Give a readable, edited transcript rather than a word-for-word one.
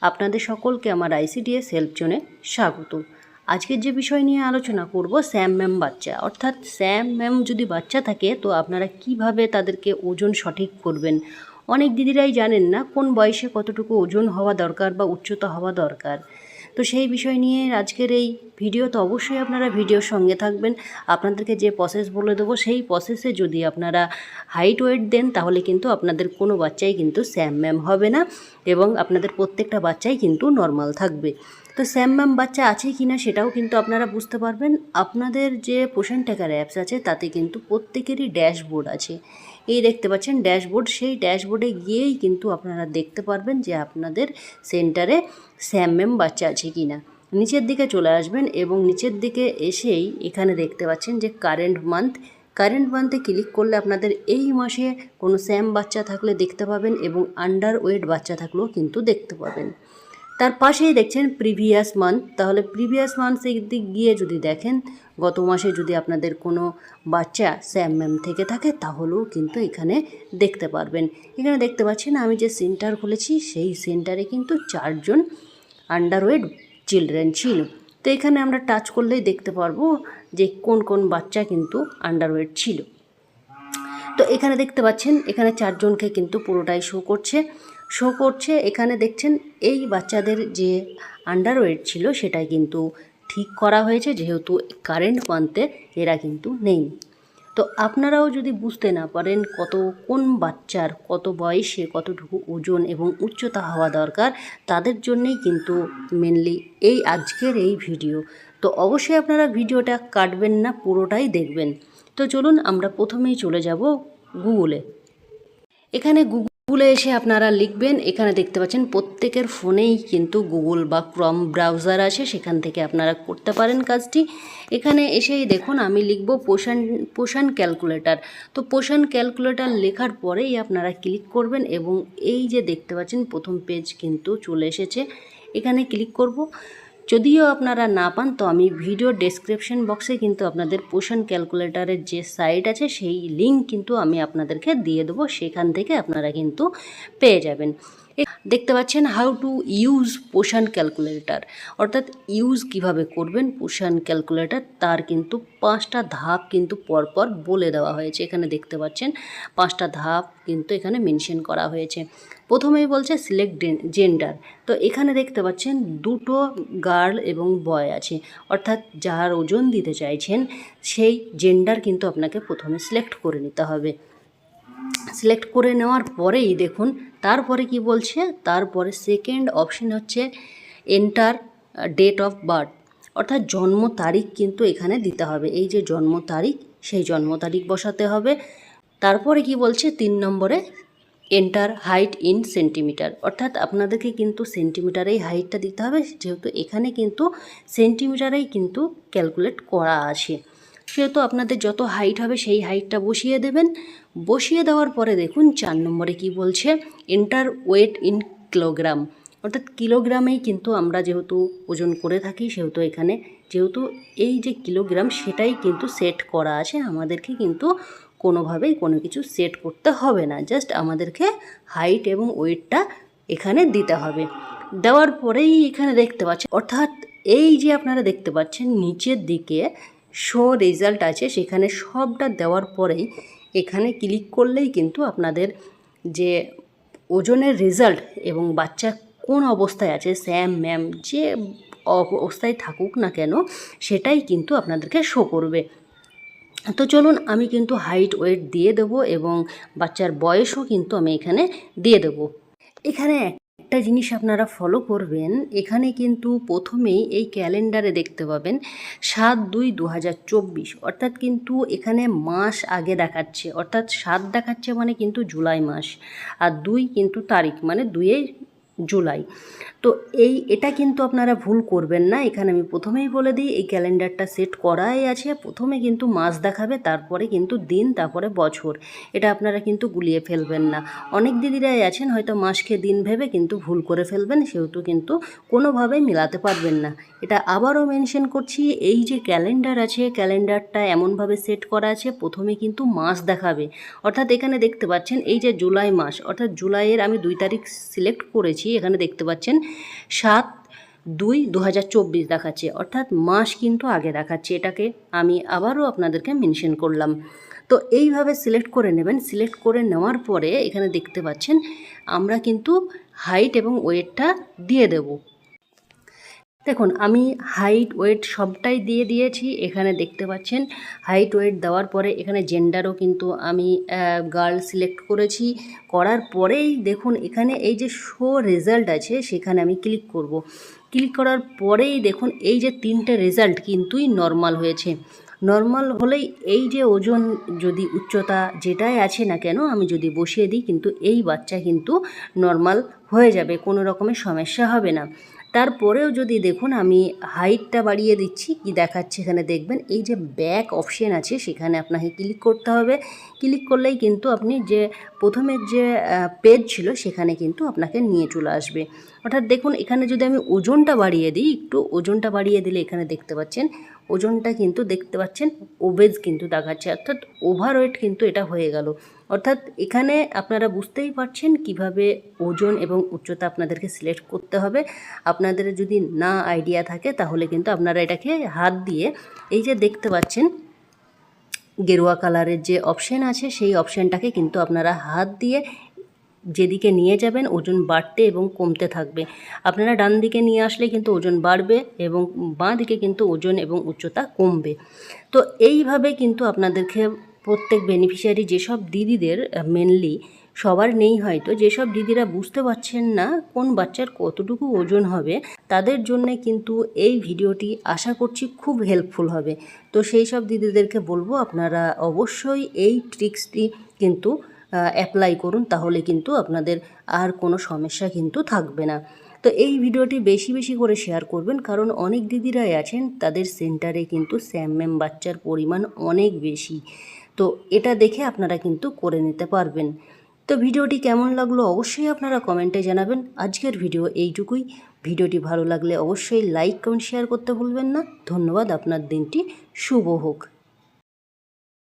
আপনাদের সকলকে আমার আইসিডিএস হেল্প জোনে স্বাগত। আজকের যে বিষয় নিয়ে আলোচনা করব, স্যাম ম্যাম বাচ্চা, অর্থাৎ স্যাম ম্যাম যদি বাচ্চা থাকে তো আপনারা কিভাবে তাদেরকে ওজন সঠিক করবেন। অনেক দিদিরাই জানেন না কোন বয়সে কতটুকু ওজন হওয়া দরকার বা উচ্চতা হওয়া দরকার। তো সেই বিষয় নিয়ে আজকের এই ভিডিও, তো অবশ্যই আপনারা ভিডিওর সঙ্গে থাকবেন। আপনাদেরকে যে প্রসেস বলে দেবো সেই প্রসেসে যদি আপনারা হাইট ওয়েট দেন তাহলে কিন্তু আপনাদের কোনো বাচ্চাই কিন্তু স্যাম ম্যাম হবে না এবং আপনাদের প্রত্যেকটা বাচ্চাই কিন্তু নর্মাল থাকবে। তো স্যাম ম্যাম বাচ্চা আছে কি না সেটাও কিন্তু আপনারা বুঝতে পারবেন। আপনাদের যে পোষণ ট্র্যাকার অ্যাপস আছে তাতে কিন্তু প্রত্যেকেরই ড্যাশবোর্ড আছে। এই দেখতে পাচ্ছেন ড্যাশবোর্ড, সেই ড্যাশবোর্ডে গিয়েই কিন্তু আপনারা দেখতে পারবেন যে আপনাদের সেন্টারে স্যাম ম্যাম বাচ্চা আছে কি না। নিচের দিকে চলে আসবেন এবং নিচের দিকে এসেই এখানে দেখতে পাচ্ছেন যে কারেন্ট মান্থে ক্লিক করলে আপনাদের এই মাসে কোনো স্যাম বাচ্চা থাকলে দেখতে পাবেন এবং আন্ডার ওয়েট বাচ্চা থাকলেও কিন্তু দেখতে পাবেন। তার পাশেই দেখছেন প্রিভিয়াস মান্থ, তাহলে প্রিভিয়াস মান্থে গিয়ে যদি দেখেন গত মাসে যদি আপনাদের কোনো বাচ্চা স্যাম ম্যাম থেকে থাকে তাহলেও কিন্তু এখানে দেখতে পারবেন। এখানে দেখতে পাচ্ছেন আমি যে সেন্টার খুলেছি সেই সেন্টারে কিন্তু 4 জন আন্ডারওয়েট চিলড্রেন ছিল। তো এখানে আমরা টাচ করলেই দেখতে পারবো যে কোন কোন বাচ্চা কিন্তু আন্ডারওয়েট ছিল। তো এখানে দেখতে পাচ্ছেন এখানে 4 জনকে কিন্তু পুরোটাই শো করছে। এখানে দেখছেন এই বাচ্চাদের যে আন্ডারওয়েট ছিল সেটাই কিন্তু ঠিক করা হয়েছে, যেহেতু কারেন্ট মান্থে এরা কিন্তু নেই। তো আপনারাও যদি বুঝতে না পারেন কোন বাচ্চার কত বয়সে কতটুকু ওজন এবং উচ্চতা হওয়া দরকার, তাদের জন্যেই কিন্তু মেনলি এই আজকের এই ভিডিও। তো অবশ্যই আপনারা ভিডিওটা কাটবেন না, পুরোটাই দেখবেন। তো চলুন আমরা প্রথমেই চলে যাব গুগলে। এখানে গুগলে এসে আপনারা লিখবেন, এখানে দেখতে পাচ্ছেন প্রত্যেকের ফোনেই কিন্তু গুগল বা ক্রম ব্রাউজার আছে, সেখান থেকে আপনারা করতে পারেন কাজটি। এখানে এসেই দেখুন আমি লিখব পোষণ ক্যালকুলেটর। তো পোষণ ক্যালকুলেটর লেখার পরেই আপনারা ক্লিক করবেন এবং এই যে দেখতে পাচ্ছেন প্রথম পেজ কিন্তু চলে এসেছে, এখানে ক্লিক করব। যদিও আপনারা না পান তো আমি ভিডিও ডেসক্রিপশন বক্সে কিন্তু আপনাদের পোষণ ক্যালকুলেটরের যে সাইট আছে সেই লিঙ্ক কিন্তু আমি আপনাদেরকে দিয়ে দেবো, সেখান থেকে আপনারা কিন্তু পেয়ে যাবেন। দেখতে পাচ্ছেন হাউ টু ইউজ পোষণ ক্যালকুলেটর, অর্থাৎ ইউজ কিভাবে করবেন পোষণ ক্যালকুলেটর, তার কিন্তু 5টা ধাপ কিন্তু পরপর বলে দেওয়া হয়েছে। এখানে দেখতে পাচ্ছেন 5টা ধাপ কিন্তু এখানে মেনশন করা হয়েছে। প্রথমেই বলছে সিলেক্ট জেন্ডার। তো এখানে দেখতে পাচ্ছেন 2টো গার্ল এবং বয় আছে, অর্থাৎ যার ওজন দিতে চাইছেন সেই জেন্ডার কিন্তু আপনাকে প্রথমে সিলেক্ট করে নিতে হবে। সিলেক্ট করে নেওয়ার পরেই দেখুন তারপরে কি বলছে, তারপরে সেকেন্ড অপশন হচ্ছে এন্টার ডেট অফ বার্থ, অর্থাৎ জন্ম তারিখ কিন্তু এখানে দিতে হবে। এই যে জন্ম তারিখ, সেই জন্ম তারিখ বসাতে হবে। তারপরে কি বলছে 3 নম্বরে এন্টার হাইট ইন সেন্টিমিটার, অর্থাৎ আপনাদেরকে কিন্তু সেন্টিমিটারেই হাইটটা দিতে হবে, যেহেতু এখানে কিন্তু সেন্টিমিটারেই কিন্তু ক্যালকুলেট করা আছে। সেহেতু আপনাদের যত হাইট হবে সেই হাইটটা বসিয়ে দেবেন। বসিয়ে দেওয়ার পরে দেখুন 4 নম্বরে কি বলছে, এন্টার ওয়েট ইন কিলোগ্রাম, অর্থাৎ কিলোগ্রামেই কিন্তু আমরা যেহেতু ওজন করে থাকি সেহেতু এখানে যেহেতু এই যে কিলোগ্রাম সেটাই কিন্তু সেট করা আছে, আমাদেরকে কিন্তু কোনোভাবেই কোনো কিছু সেট করতে হবে না, জাস্ট আমাদেরকে হাইট এবং ওয়েটটা এখানে দিতে হবে। দেওয়ার পরেই এখানে দেখতে পাচ্ছেন, অর্থাৎ এই যে আপনারা দেখতে পাচ্ছেন নিচের দিকে শো রেজাল্ট আছে, সেখানে সবটা দেওয়ার পরেই এখানে ক্লিক করলেই কিন্তু আপনাদের যে ওজনের রেজাল্ট এবং বাচ্চা কোন অবস্থায় আছে, স্যাম ম্যাম যে অবস্থায় থাকুক না কেন সেটাই কিন্তু আপনাদেরকে শো করবে। তো চলুন আমি কিন্তু হাইট ওয়েট দিয়ে দেবো এবং বাচ্চার বয়সও কিন্তু আমি এখানে দিয়ে দেবো। এখানে একটা জিনিস আপনারা ফলো করবেন, এখানে কিন্তু প্রথমেই এই ক্যালেন্ডারে দেখতে পাবেন 7/2/2024, অর্থাৎ কিন্তু এখানে মাস আগে দেখাচ্ছে, অর্থাৎ 7 দেখাচ্ছে মানে কিন্তু জুলাই মাস, আর 2 কিন্তু তারিখ মানে 2 জুলাই। তো এটা কিন্তু আপনারা ভুল করবেন না। এখানে আমি প্রথমেই বলে দিই এই ক্যালেন্ডারটা সেট করাই আছে, প্রথমে কিন্তু মাস দেখাবে, তারপরে কিন্তু দিন, তারপরে বছর। এটা আপনারা কিন্তু গুলিয়ে ফেলবেন না। অনেক দিদিরাই আছেন হয়তো মাসকে দিন ভেবে কিন্তু ভুল করে ফেলবেন, সেহেতু কিন্তু কোনোভাবেই মেলাতে পারবেন না। এটা আবারও মেনশন করছি, এই যে ক্যালেন্ডার আছে ক্যালেন্ডারটা এমনভাবে সেট করা আছে প্রথমে কিন্তু মাস দেখাবে, অর্থাৎ এখানে দেখতে পাচ্ছেন এই যে জুলাই মাস, অর্থাৎ জুলাইয়ের আমি 2 তারিখ সিলেক্ট করেছি, এখানে দেখতে পাচ্ছেন 7/2/2024 দেখাচ্ছে, অর্থাৎ মাস কিন্তু আগে দেখাচ্ছে। এটাকে আমি আবারও আপনাদেরকে মেনশন করলাম। তো এইভাবে সিলেক্ট করে নেবেন। সিলেক্ট করে নেওয়ার পরে এখানে দেখতে পাচ্ছেন আমরা কিন্তু হাইট এবং ওয়েটটা দিয়ে দেব। দেখুন আমি হাইট ওয়েট সবটাই দিয়ে দিয়েছি। এখানে দেখতে পাচ্ছেন হাইট ওয়েট দেওয়ার পরে এখানে জেন্ডারও কিন্তু আমি গার্ল সিলেক্ট করেছি। করার পরেই দেখুন এখানে এই যে শো রেজাল্ট আছে সেখানে আমি ক্লিক করব। ক্লিক করার পরেই দেখুন এই যে 3টে রেজাল্ট কিন্তুই নর্মাল হয়েছে। নর্মাল হলেই এই যে ওজন যদি উচ্চতা যেটাই আছে না কেন আমি যদি বসিয়ে দিই কিন্তু এই বাচ্চা কিন্তু নর্মাল হয়ে যাবে, কোনো রকমের সমস্যা হবে না। তারপরেও যদি দেখুন আমি হাইটটা বাড়িয়ে দিচ্ছি, কি দেখাচ্ছে এখানে দেখবেন এই যে ব্যাক অপশন আছে সেখানে আপনাকে ক্লিক করতে হবে। ক্লিক করলেই কিন্তু আপনি যে প্রথমের যে পেজ ছিল সেখানে কিন্তু আপনাকে নিয়ে চলে আসবে। অর্থাৎ দেখুন এখানে যদি আমি ওজনটা বাড়িয়ে দিই, একটু ওজনটা বাড়িয়ে দিলে এখানে দেখতে পাচ্ছেন ওজনটা কিন্তু দেখতে পাচ্ছেন ওবেজ কিন্তু দেখাচ্ছে, অর্থাৎ ওভারওয়েট কিন্তু এটা হয়ে গেল। অর্থাৎ এখানে আপনারা বুঝতেই পারছেন কিভাবে ওজন এবং উচ্চতা আপনাদেরকে সিলেক্ট করতে হবে। আপনাদের যদি না আইডিয়া থাকে তাহলে কিন্তু আপনারা এটাকে হাত দিয়ে এই যে দেখতে পাচ্ছেন গেরুয়া কালারের যে অপশান আছে সেই অপশানটাকে কিন্তু আপনারা হাত দিয়ে যেদিকে নিয়ে যাবেন ওজন বাড়তে এবং কমতে থাকবে। আপনারা ডান দিকে নিয়ে আসলে কিন্তু ওজন বাড়বে এবং বাঁ দিকে কিন্তু ওজন এবং উচ্চতা কমবে। তো এইভাবে কিন্তু আপনাদেরকে প্রত্যেক বেনিফিশিয়ারি যেসব দিদিদের মেনলি সবার নেই হয়তো, যেসব দিদিরা বুঝতে পারছেন না কোন বাচ্চার কতটুকু ওজন হবে তাদের জন্যে কিন্তু এই ভিডিওটি আশা করছি খুব হেল্পফুল হবে। তো সেই সব দিদিদেরকে বলবো আপনারা অবশ্যই এই ট্রিক্সটি কিন্তু অ্যাপ্লাই করুন, তাহলে কিন্তু আপনাদের আর কোনো সমস্যা কিন্তু থাকবে না। তো এই ভিডিওটি বেশি বেশি করে শেয়ার করবেন, কারণ অনেক দিদিরাই আছেন তাদের সেন্টারে কিন্তু স্যাম বাচ্চার পরিমাণ অনেক বেশি। তো এটা দেখে আপনারা কিন্তু করে নিতে পারবেন। তো ভিডিওটি কেমন লাগলো অবশ্যই আপনারা কমেন্টে জানাবেন। আজকের ভিডিও এইটুকুই। ভিডিওটি ভালো লাগলে অবশ্যই লাইক কমেন্ট শেয়ার করতে ভুলবেন না। ধন্যবাদ, আপনার দিনটি শুভ হোক।